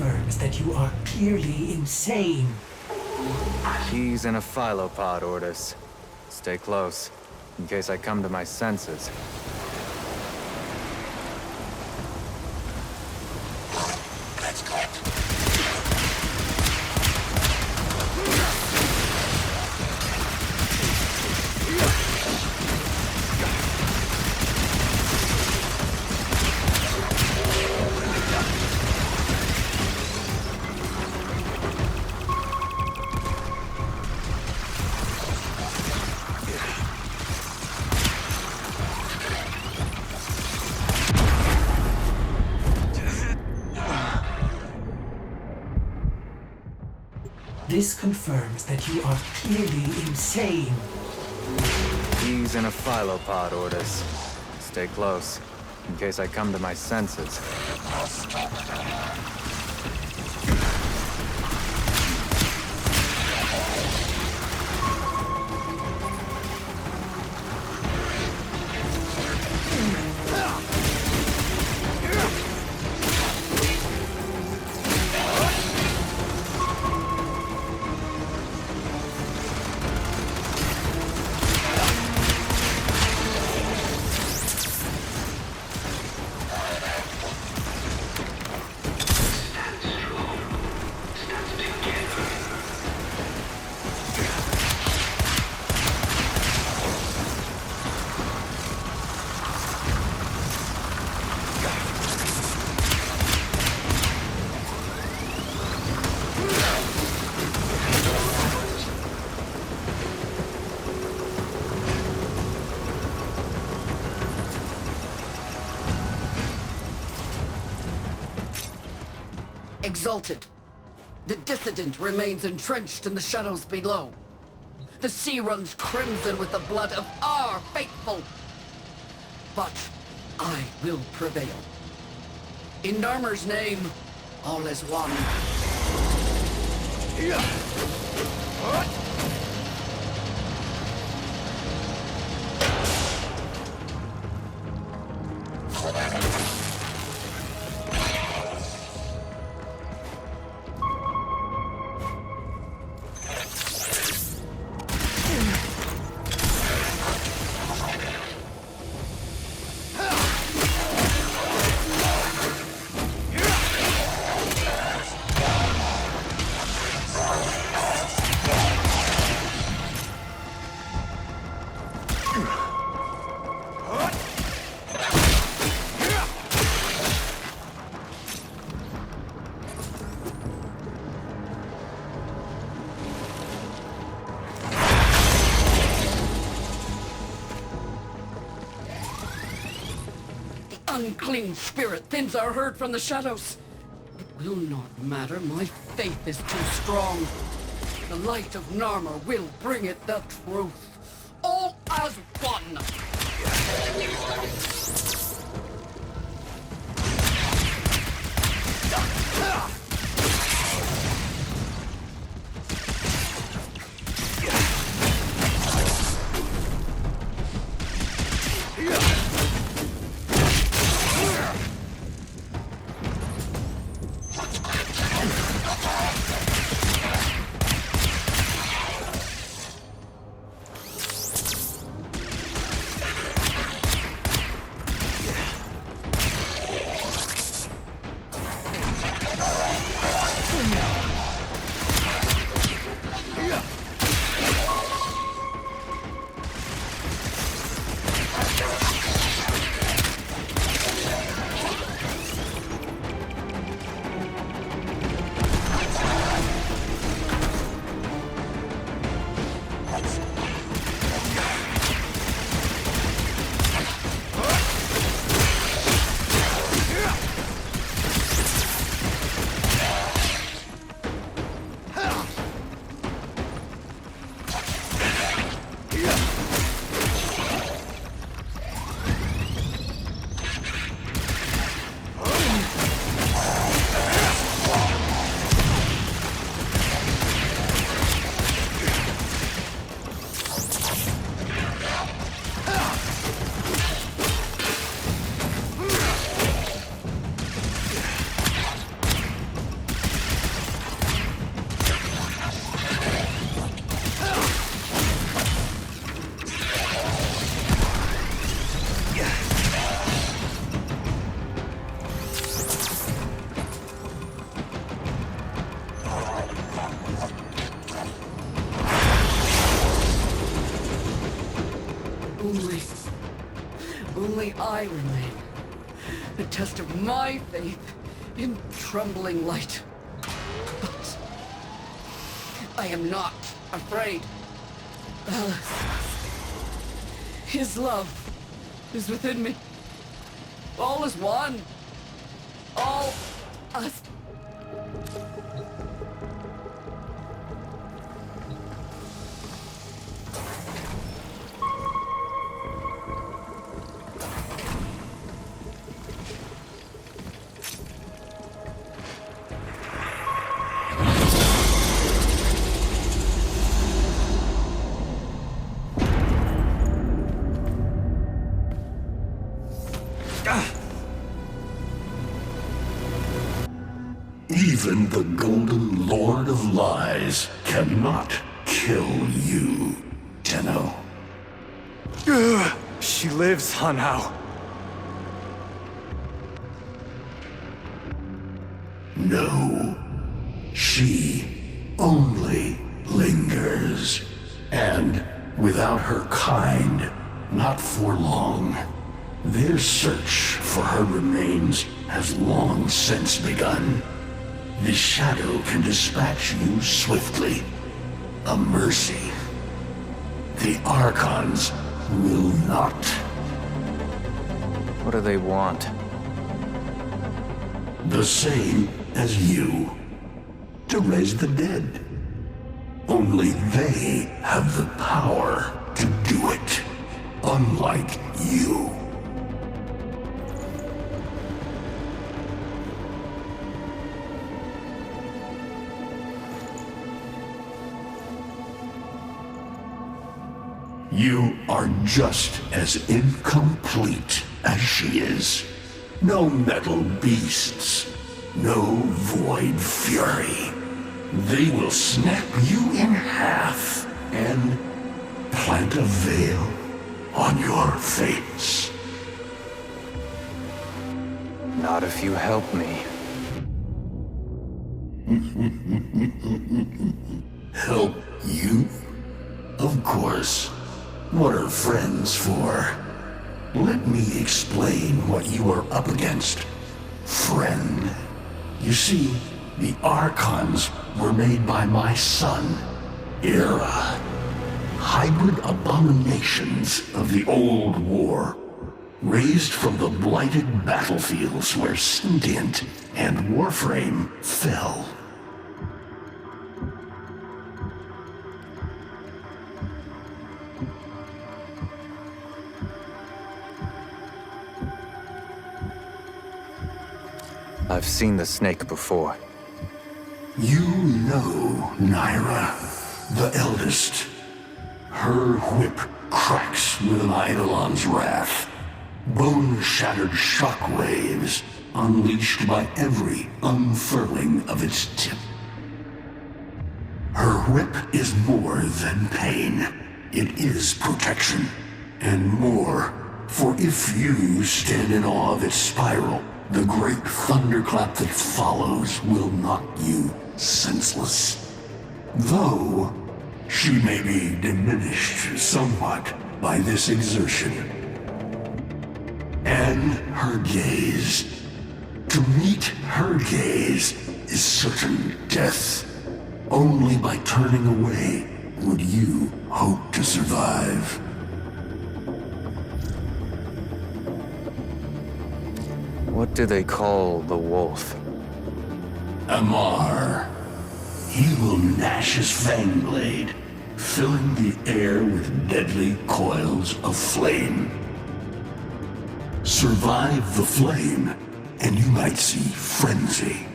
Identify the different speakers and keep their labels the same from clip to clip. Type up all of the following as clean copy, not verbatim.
Speaker 1: confirms that you are clearly insane.
Speaker 2: He's in a phylopod, Ordis. Stay close, in case I come to my senses.
Speaker 1: This confirms that you are clearly insane.
Speaker 2: He's in a phylopod, Ordis. Stay close, in case I come to my senses.
Speaker 3: Exalted. The dissident remains entrenched in the shadows below. The sea runs crimson with the blood of our faithful. But I will prevail. In Narmer's name, all is one. Unclean spirit thins our herd from the shadows. It will not matter. My faith is too strong. The light of Narmer will bring it the truth. All as one. Only... only I remain. A test of my faith in trembling light. But... I am not afraid. Alice. His love is within me. All is one. All us.
Speaker 4: Even the Golden Lord of Lies cannot kill you, Tenno.
Speaker 2: She lives, Hanao.
Speaker 4: No. She only lingers. And without her kind, not for long. Their search for her remains has long since begun. The Shadow can dispatch you swiftly. A mercy. The Archons will not.
Speaker 2: What do they want?
Speaker 4: The same as you. To raise the dead. Only they have the power to do it. Unlike you. You are just as incomplete as she is. No metal beasts. No void fury. They will snap you in half and plant a veil on your face.
Speaker 2: Not if you help me.
Speaker 4: Help you? Of course. What are friends for? Let me explain what you are up against, friend. You see, the Archons were made by my son, Era. Hybrid abominations of the old war, raised from the blighted battlefields where Sentient and Warframe fell.
Speaker 2: I've seen the snake before.
Speaker 4: You know Naira, the eldest. Her whip cracks with an Eidolon's wrath. Bone-shattered shockwaves unleashed by every unfurling of its tip. Her whip is more than pain. It is protection. And more, for if you stand in awe of its spiral, the great thunderclap that follows will knock you senseless. Though, she may be diminished somewhat by this exertion. And her gaze. To meet her gaze is certain death. Only by turning away would you hope to survive.
Speaker 2: What do they call the wolf?
Speaker 4: Amar. He will gnash his fang blade, filling the air with deadly coils of flame. Survive the flame, and you might see frenzy.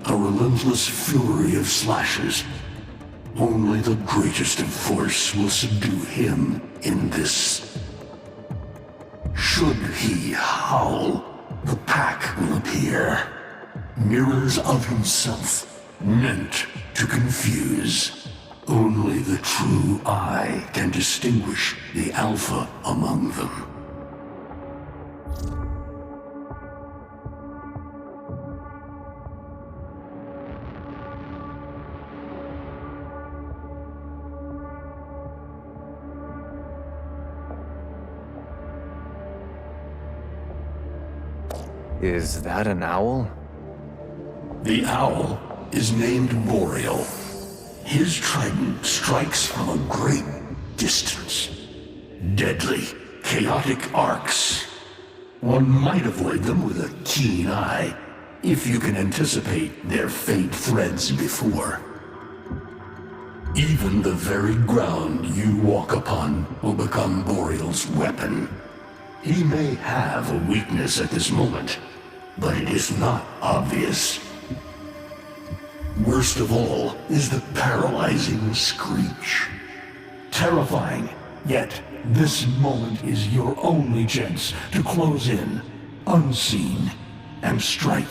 Speaker 4: A relentless fury of slashes. Only the greatest of force will subdue him in this. Should he howl, the pack will appear. Mirrors of himself, meant to confuse. Only the true eye can distinguish the alpha among them.
Speaker 2: Is that an owl?
Speaker 4: The owl is named Boreal. His trident strikes from a great distance. Deadly, chaotic arcs. One might avoid them with a keen eye, if you can anticipate their faint threads before. Even the very ground you walk upon will become Boreal's weapon. He may have a weakness at this moment, but it is not obvious. Worst of all is the paralyzing screech. Terrifying, yet this moment is your only chance to close in, unseen, and strike.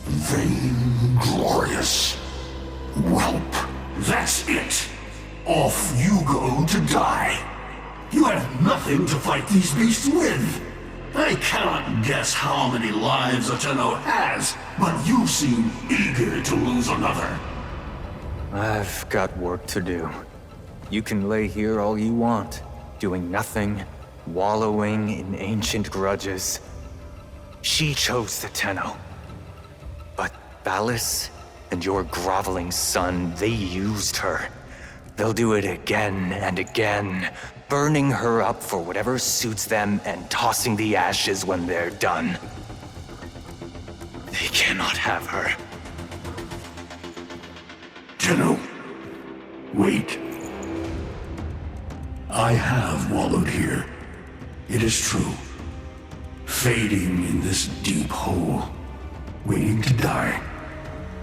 Speaker 4: Vainglorious. Whelp, that's it. Off you go to die. You have nothing to fight these beasts with. I cannot guess how many lives Atenno has, but you seem eager to lose another.
Speaker 2: I've got work to do. You can lay here all you want, doing nothing, wallowing in ancient grudges. She chose the Tenno. But Valis and your groveling son, they used her. They'll do it again and again, burning her up for whatever suits them and tossing the ashes when they're done. They cannot have her.
Speaker 4: Tenno, wait. I have wallowed here. It is true. Fading in this deep hole, waiting to die,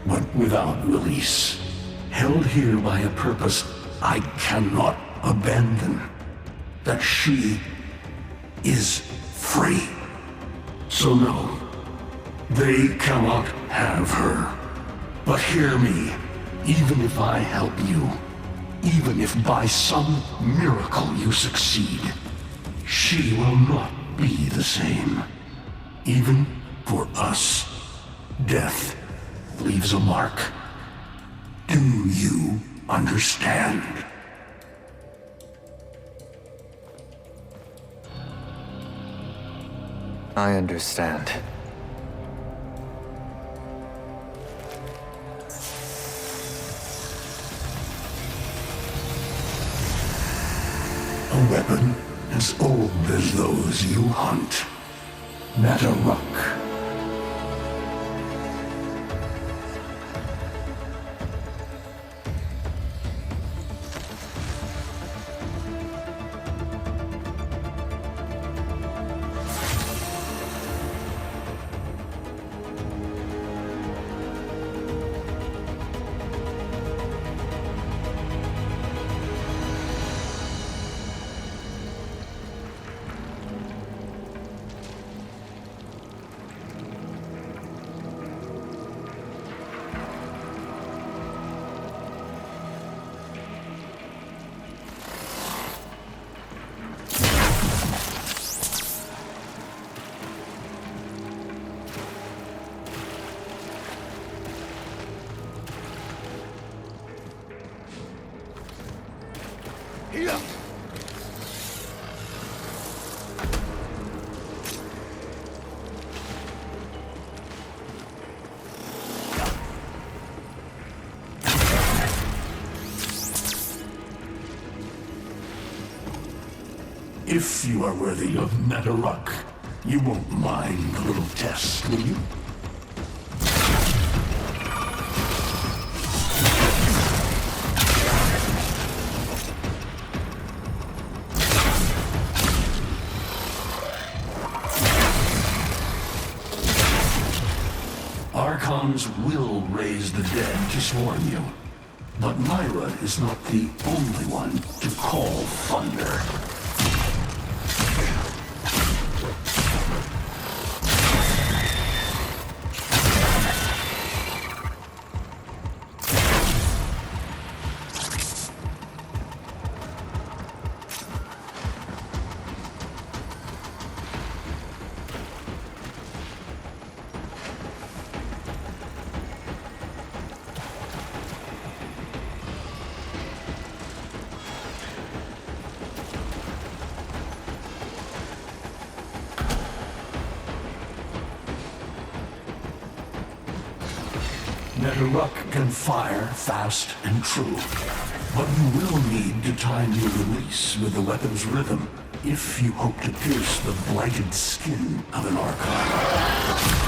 Speaker 4: but without release. Held here by a purpose I cannot abandon. That she is free. So no, they cannot have her. But hear me, even if I help you, even if by some miracle you succeed, she will not be the same. Even for us, death leaves a mark. Do you understand?
Speaker 2: I understand.
Speaker 4: A weapon as old as those you hunt. Nataruk. If you are worthy of Nataruk, you won't mind a little test, will you? Archons will raise the dead to swarm you. But Myra is not the only one to call thunder. Netherruck can fire fast and true, but you will need to time your release with the weapon's rhythm if you hope to pierce the blighted skin of an Archon.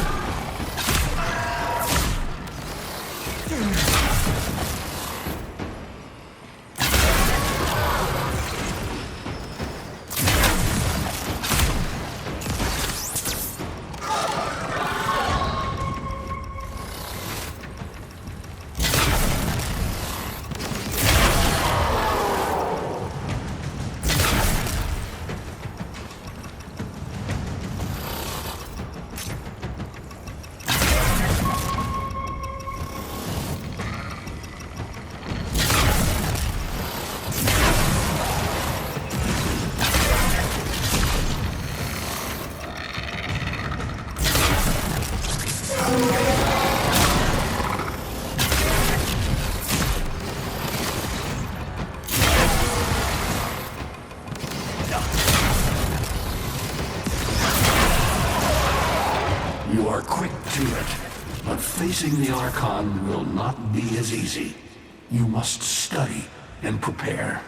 Speaker 4: You are quick to it, but facing the Archon will not be as easy. You must study and prepare.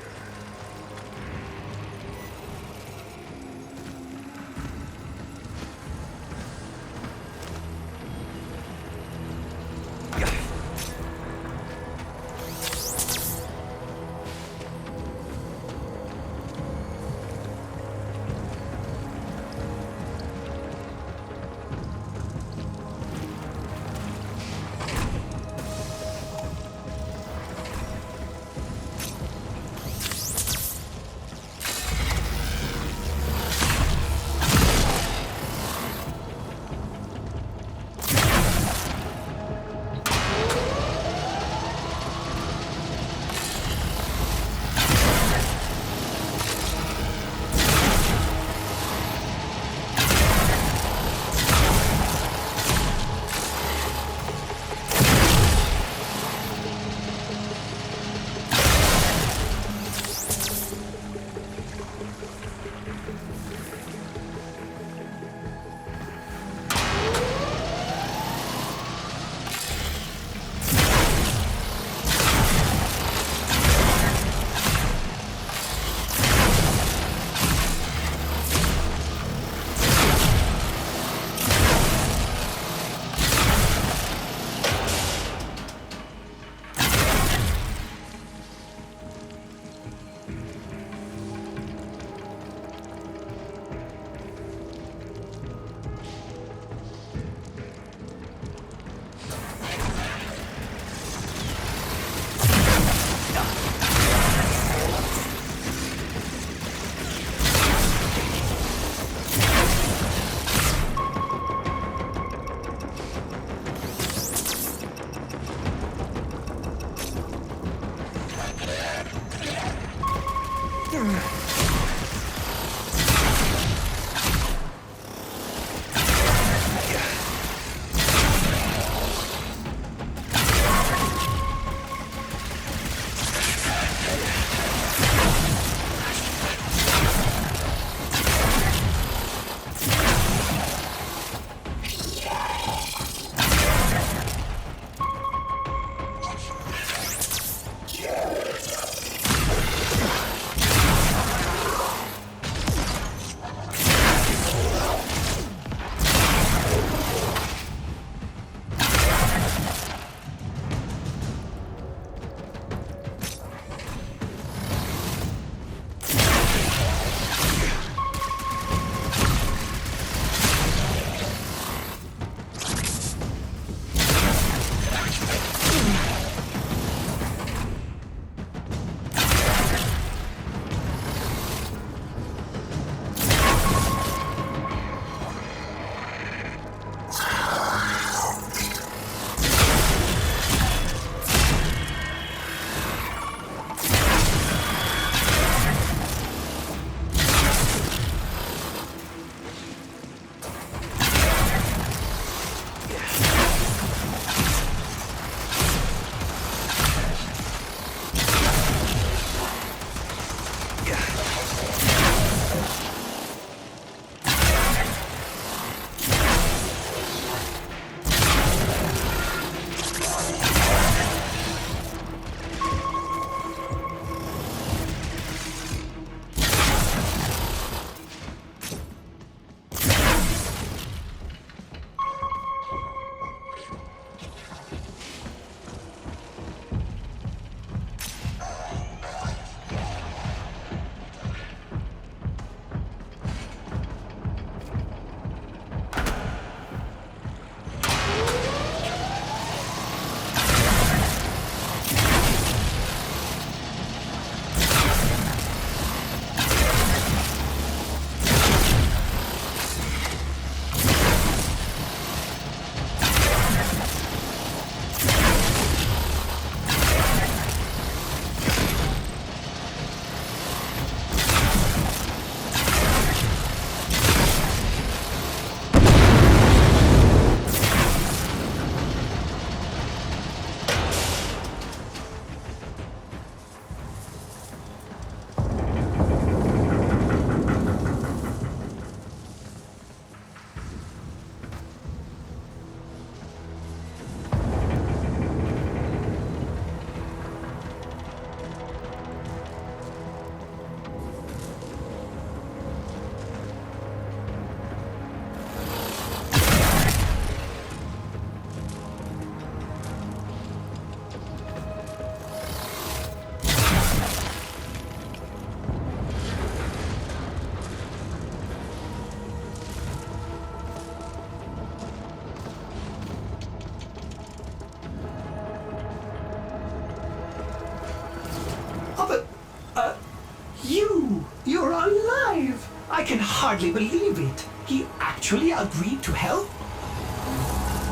Speaker 1: hardly believe it. He actually agreed to help?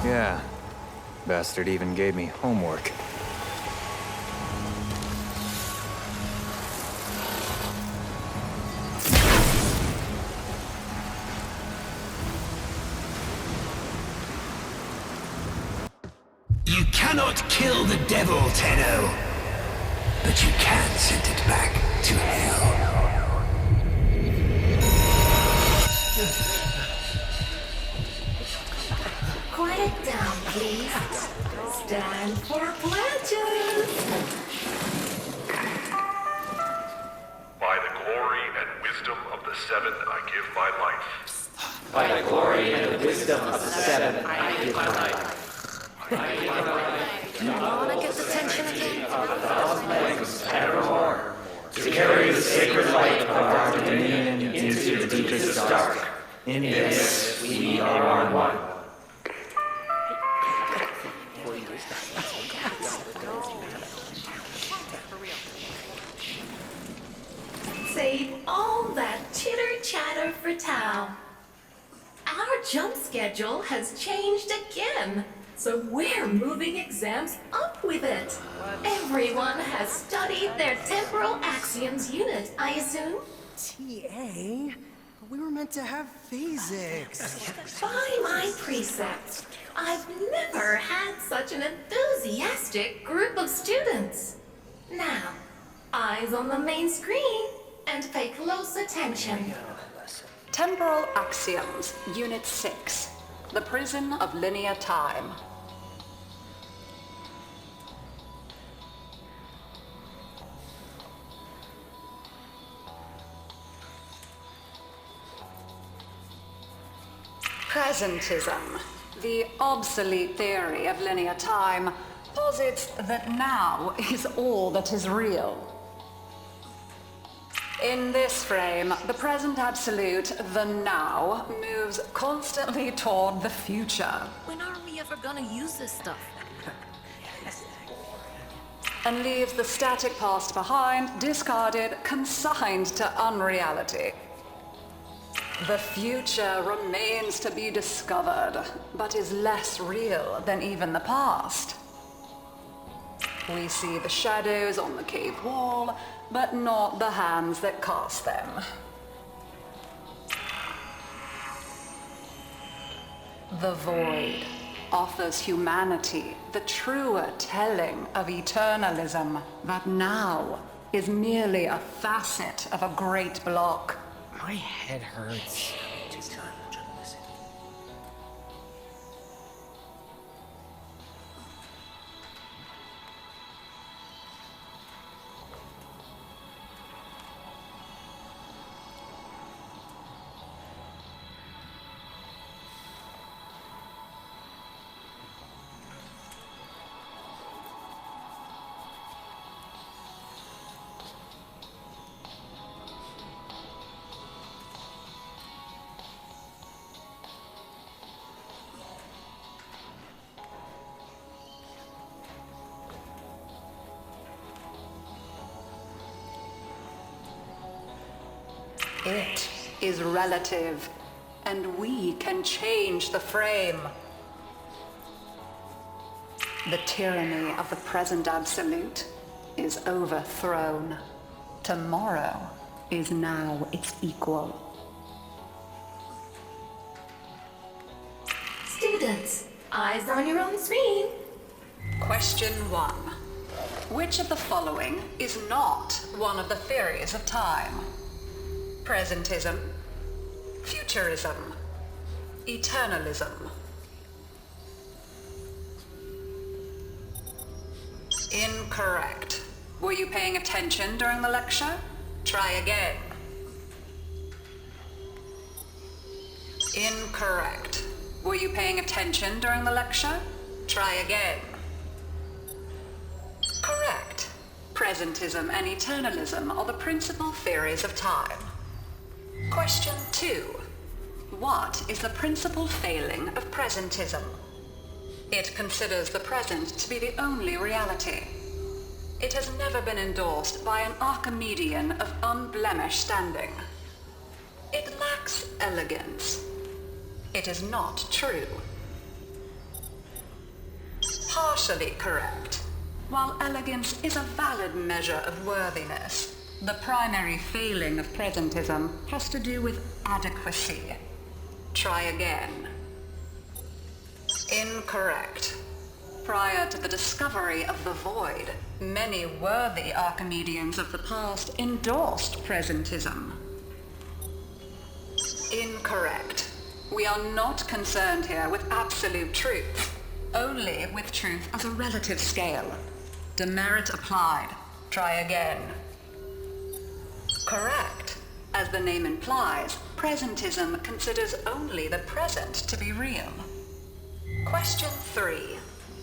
Speaker 2: Yeah. Bastard even gave me homework.
Speaker 4: You cannot kill the devil, Tenno. But you can send it back to hell.
Speaker 5: Quiet down, please. Stand for pledges.
Speaker 6: By the glory and wisdom of the Seven, I give my life.
Speaker 7: By the glory and the wisdom of the Seven, I give my life.
Speaker 5: You wanna get the tension again?
Speaker 7: Evermore, to carry the sacred light of our dominion into the deepest dark. In this, we are one.
Speaker 5: Save all that chitter-chatter for Tau. Our jump schedule has changed again, so we're moving exams up with it. Everyone has studied their temporal axioms unit, I assume?
Speaker 8: TA? We were meant to have physics.
Speaker 5: By my precepts, I've never had such an enthusiastic group of students. Now, eyes on the main screen and pay close attention.
Speaker 9: Temporal Axioms, Unit 6. The Prison of Linear Time. Presentism, the obsolete theory of linear time, posits that now is all that is real. In this frame, the present absolute, the now, moves constantly toward the future.
Speaker 5: When are we ever gonna use this stuff?
Speaker 9: And leaves the static past behind, discarded, consigned to unreality. The future remains to be discovered, but is less real than even the past. We see the shadows on the cave wall, but not the hands that cast them. The void offers humanity the truer telling of eternalism that now is merely a facet of a great block.
Speaker 8: My head hurts.
Speaker 9: It is relative, and we can change the frame. The tyranny of the present absolute is overthrown. Tomorrow is now its equal.
Speaker 5: Students, eyes on your own screen.
Speaker 9: Question 1. Which of the following is not one of the theories of time? Presentism, futurism, eternalism. Incorrect. Were you paying attention during the lecture? Try again. Incorrect. Were you paying attention during the lecture? Try again. Correct. Presentism and eternalism are the principal theories of time. Question 2. What is the principal failing of presentism? It considers the present to be the only reality. It has never been endorsed by an Archimedean of unblemished standing. It lacks elegance. It is not true. Partially correct. While elegance is a valid measure of worthiness, the primary failing of presentism has to do with adequacy. Try again. Incorrect. Prior to the discovery of the void, many worthy Archimedeans of the past endorsed presentism. Incorrect. We are not concerned here with absolute truth, only with truth as a relative scale. Demerit applied. Try again. Correct. As the name implies, presentism considers only the present to be real. Question 3.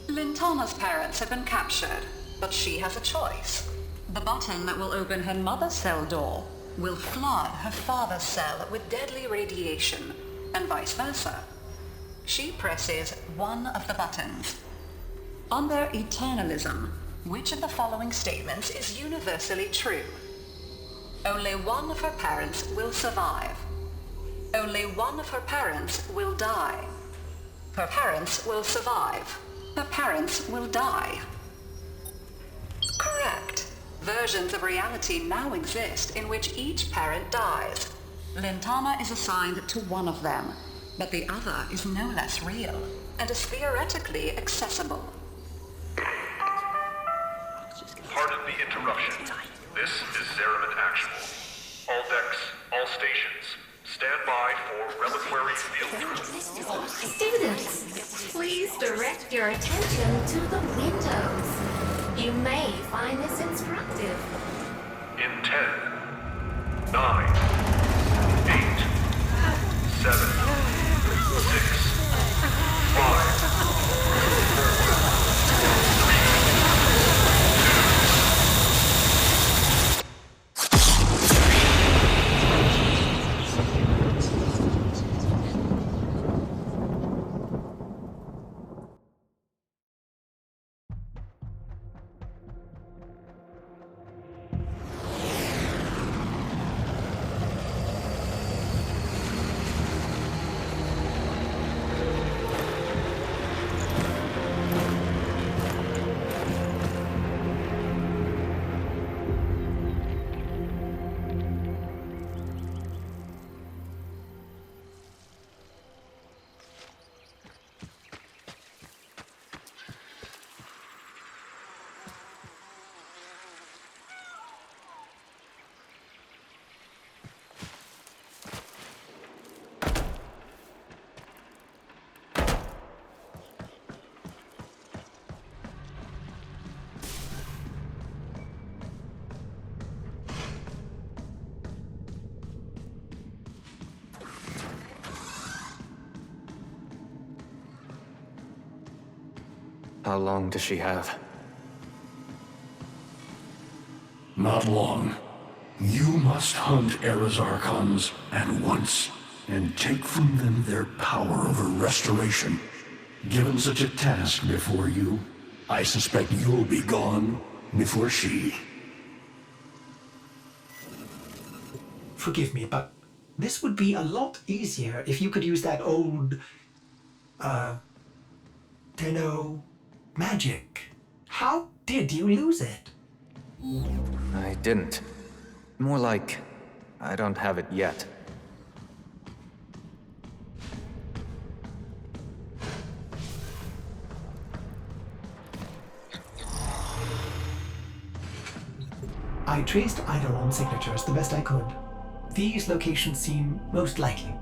Speaker 9: Lintana's parents have been captured, but she has a choice. The button that will open her mother's cell door will flood her father's cell with deadly radiation, and vice versa. She presses one of the buttons. Under eternalism, which of the following statements is universally true? Only one of her parents will survive. Only one of her parents will die. Her parents will survive. Her parents will die. Correct. Versions of reality now exist in which each parent dies. Lintana is assigned to one of them, but the other is no less real and is theoretically accessible.
Speaker 6: Pardon the interruption. This is Zeraman Actual. All decks, all stations, stand by for reliquary field trip.
Speaker 5: Students, please direct your attention to the windows. You may find this instructive.
Speaker 6: In 10, 9, 8, 7, 6, 5, 4,
Speaker 2: How long does she have?
Speaker 4: Not long. You must hunt Era's Archons at once, and take from them their power over restoration. Given such a task before you, I suspect you'll be gone before she.
Speaker 1: Forgive me, but this would be a lot easier if you could use that old, Tenno magic. How did you lose it?
Speaker 2: I didn't. More like, I don't have it yet.
Speaker 1: I traced Eidolon's signatures the best I could. These locations seem most likely.